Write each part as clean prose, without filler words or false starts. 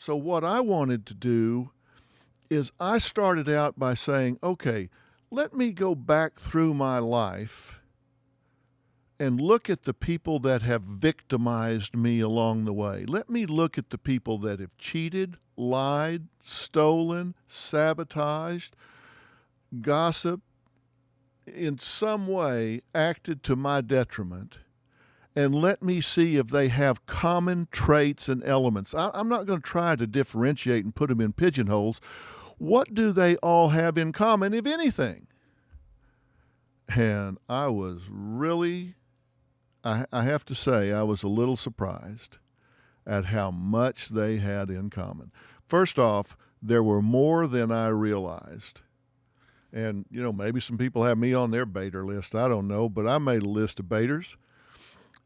So what I wanted to do is I started out by saying, okay, let me go back through my life and look at the people that have victimized me along the way. Let me look at the people that have cheated, lied, stolen, sabotaged, gossiped, in some way acted to my detriment, and let me see if they have common traits and elements. I'm not going to try to differentiate and put them in pigeonholes. What do they all have in common, if anything? And I was really, I have to say, I was a little surprised at how much they had in common. First off, there were more than I realized. And, maybe some people have me on their baiter list. I don't know. But I made a list of baiters.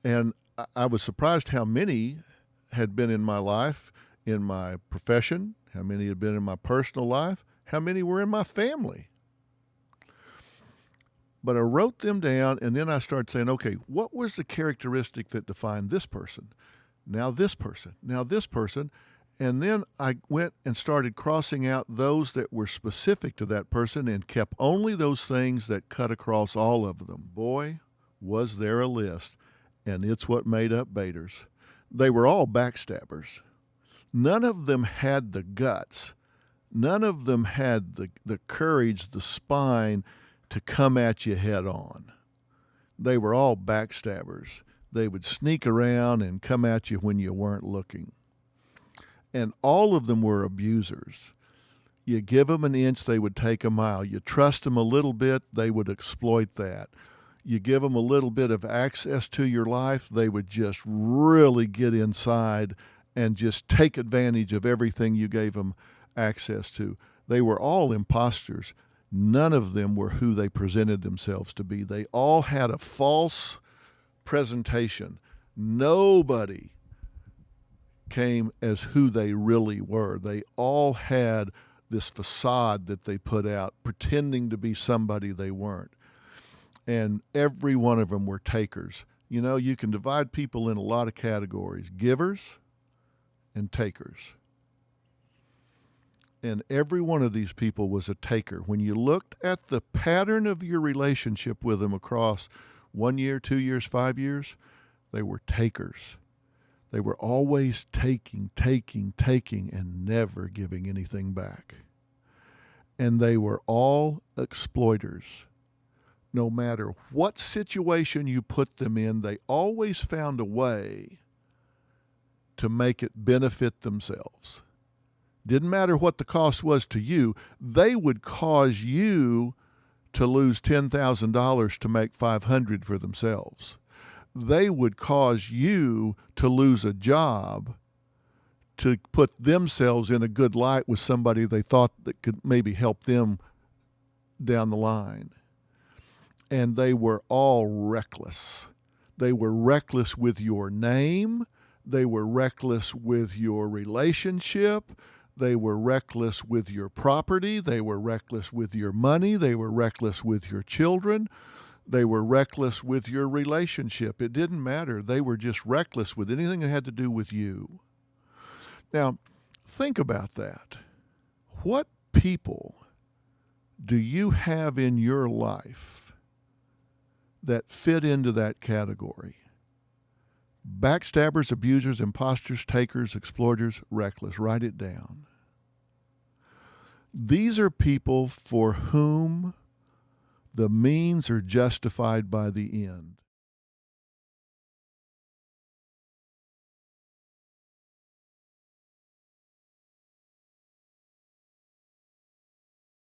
And I was surprised how many had been in my life, in my profession, how many had been in my personal life, how many were in my family. But I wrote them down, and then I started saying, okay, what was the characteristic that defined this person? Now this person, now this person. And then I went and started crossing out those that were specific to that person and kept only those things that cut across all of them. Boy, was there a list. And it's what made up baiters. They were all backstabbers. None of them had the guts. None of them had the courage, the spine to come at you head on. They were all backstabbers. They would sneak around and come at you when you weren't looking. And all of them were abusers. You give them an inch, they would take a mile. You trust them a little bit, they would exploit that. You give them a little bit of access to your life, they would just really get inside and just take advantage of everything you gave them access to. They were all imposters. None of them were who they presented themselves to be. They all had a false presentation. Nobody came as who they really were. They all had this facade that they put out, pretending to be somebody they weren't. And every one of them were takers. You can divide people in a lot of categories: givers and takers. And every one of these people was a taker. When you looked at the pattern of your relationship with them across 1 year, 2 years, 5 years, they were takers. They were always taking, and never giving anything back. And they were all exploiters. No matter what situation you put them in, they always found a way to make it benefit themselves. Didn't matter what the cost was to you, they would cause you to lose $10,000 to make $500 for themselves. They would cause you to lose a job to put themselves in a good light with somebody they thought that could maybe help them down the line. And they were all reckless. They were reckless with your name. They were reckless with your relationship. They were reckless with your property. They were reckless with your money. They were reckless with your children. They were reckless with your relationship. It didn't matter. They were just reckless with anything that had to do with you. Now, think about that. What people do you have in your life that fit into that category? Backstabbers, abusers, imposters, takers, exploiters, reckless. Write it down. These are people for whom the means are justified by the end.